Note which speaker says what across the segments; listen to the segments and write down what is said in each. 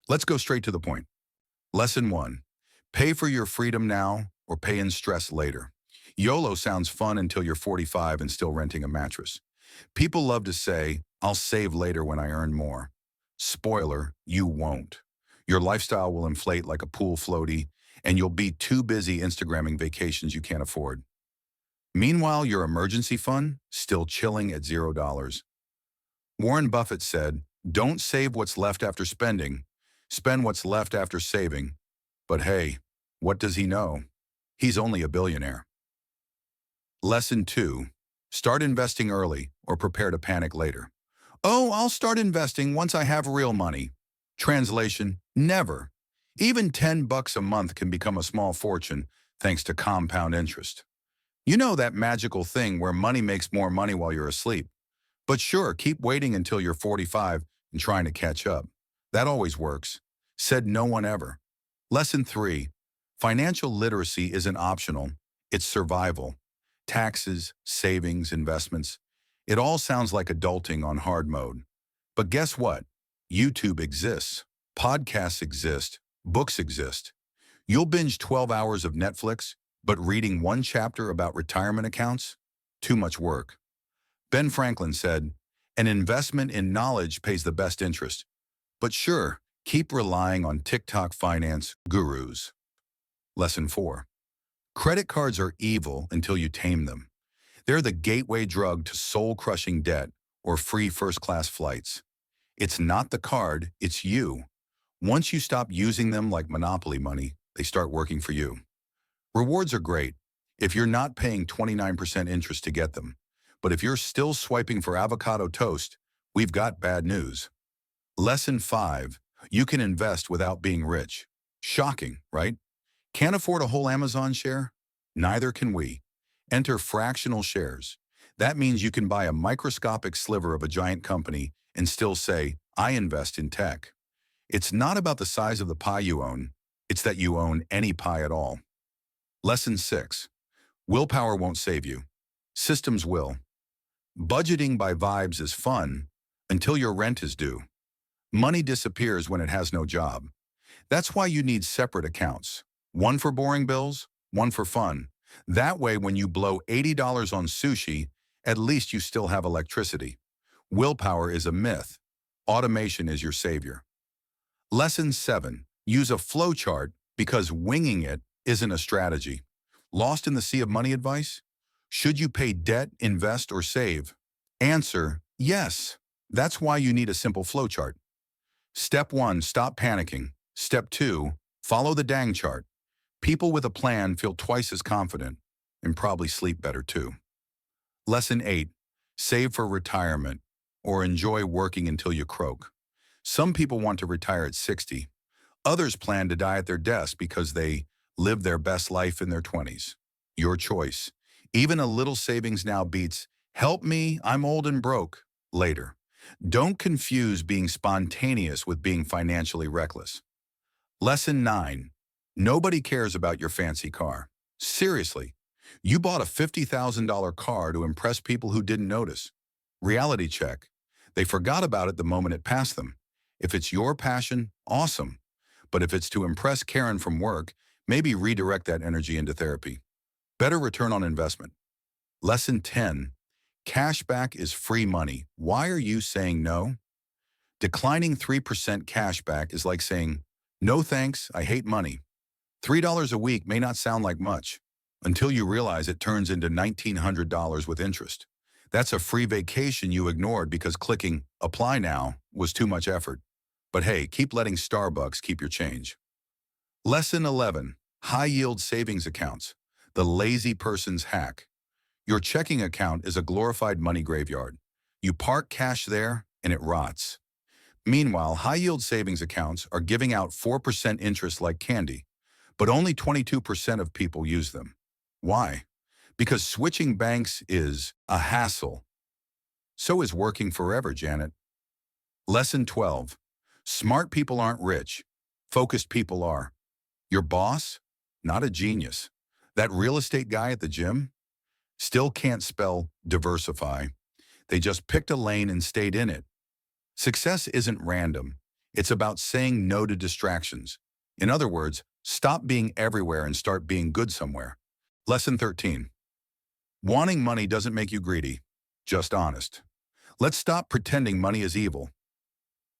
Speaker 1: Let's go straight to the point. Lesson 1. Pay for your freedom now or pay in stress later. YOLO sounds fun until you're 45 and still renting a mattress. People love to say, I'll save later when I earn more. Spoiler, you won't. Your lifestyle will inflate like a pool floaty, and you'll be too busy Instagramming vacations you can't afford. Meanwhile, your emergency fund, still chilling at $0. Warren Buffett said, don't save what's left after spending, spend what's left after saving. But hey, what does he know? He's only a billionaire. Lesson 2. Start investing early or prepare to panic later. Oh, I'll start investing once I have real money. Translation, never. Even $10 a month can become a small fortune thanks to compound interest. You know that magical thing where money makes more money while you're asleep. But sure, keep waiting until you're 45 and trying to catch up. That always works. Said no one ever. Lesson 3. Financial literacy isn't optional. It's survival. Taxes, savings, investments. It all sounds like adulting on hard mode. But guess what? YouTube exists. Podcasts exist. Books exist. You'll binge 12 hours of Netflix, but reading one chapter about retirement accounts? Too much work. Ben Franklin said, an investment in knowledge pays the best interest. But sure, keep relying on TikTok finance gurus. Lesson 4. Credit cards are evil until you tame them. They're the gateway drug to soul-crushing debt or free first-class flights. It's not the card, it's you. Once you stop using them like Monopoly money, they start working for you. Rewards are great if you're not paying 29% interest to get them. But if you're still swiping for avocado toast, we've got bad news. Lesson 5. You can invest without being rich. Shocking, right? Can't afford a whole Amazon share? Neither can we. Enter fractional shares. That means you can buy a microscopic sliver of a giant company and still say, I invest in tech. It's not about the size of the pie you own. It's that you own any pie at all. Lesson 6. Willpower won't save you. Systems will. Budgeting by vibes is fun until your rent is due. Money disappears when it has no job. That's why you need separate accounts. One for boring bills, one for fun. That way, when you blow $80 on sushi, at least you still have electricity. Willpower is a myth. Automation is your savior. Lesson 7. Use a flowchart because winging it isn't a strategy. Lost in the sea of money advice? Should you pay debt, invest, or save? Answer, yes. That's why you need a simple flowchart. Step 1, stop panicking. Step 2, follow the dang chart. People with a plan feel twice as confident and probably sleep better too. Lesson 8, save for retirement or enjoy working until you croak. Some people want to retire at 60. Others plan to die at their desk because they live their best life in their 20s. Your choice. Even a little savings now beats, help me, I'm old and broke, later. Don't confuse being spontaneous with being financially reckless. Lesson 9. Nobody cares about your fancy car. Seriously, you bought a $50,000 car to impress people who didn't notice. Reality check. They forgot about it the moment it passed them. If it's your passion, awesome. But if it's to impress Karen from work, maybe redirect that energy into therapy. Better return on investment. Lesson 10. Cashback is free money. Why are you saying no? Declining 3% cashback is like saying, no thanks, I hate money. $3 a week may not sound like much until you realize it turns into $1,900 with interest. That's a free vacation you ignored because clicking apply now was too much effort. But hey, keep letting Starbucks keep your change. Lesson 11. High-yield savings accounts. The lazy person's hack. Your checking account is a glorified money graveyard. You park cash there and it rots. Meanwhile, high-yield savings accounts are giving out 4% interest like candy, but only 22% of people use them. Why? Because switching banks is a hassle. So is working forever, Janet. Lesson 12. Smart people aren't rich. Focused people are. Your boss? Not a genius. That real estate guy at the gym? Still can't spell diversify. They just picked a lane and stayed in it. Success isn't random. It's about saying no to distractions. In other words, stop being everywhere and start being good somewhere. Lesson 13. Wanting money doesn't make you greedy, just honest. Let's stop pretending money is evil.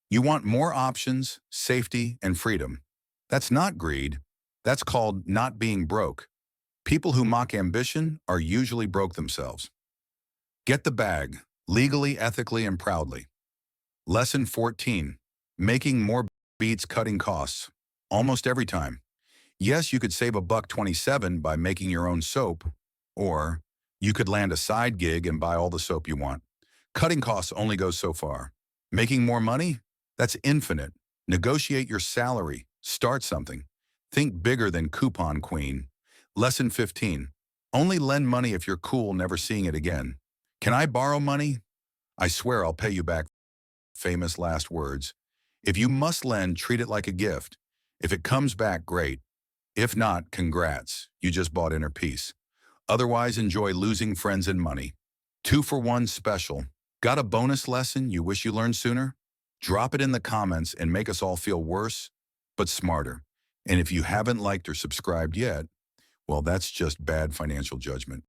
Speaker 1: You want more options, safety, and freedom. That's not greed. That's called not being broke. People who mock ambition are usually broke themselves. Get the bag, legally, ethically, and proudly. Lesson 14. Making more beats cutting costs. Almost every time. Yes, you could save a buck 27 by making your own soap, or you could land a side gig and buy all the soap you want. Cutting costs only goes so far. Making more money? That's infinite. Negotiate your salary. Start something. Think bigger than coupon queen. Lesson 15. Only lend money if you're cool, never seeing it again. Can I borrow money? I swear I'll pay you back. Famous last words. If you must lend, treat it like a gift. If it comes back, great. If not, congrats. You just bought inner peace. Otherwise, enjoy losing friends and money. 2-for-1 special. Got a bonus lesson you wish you learned sooner? Drop it in the comments and make us all feel worse, but smarter. And if you haven't liked or subscribed yet, well, that's just bad financial judgment.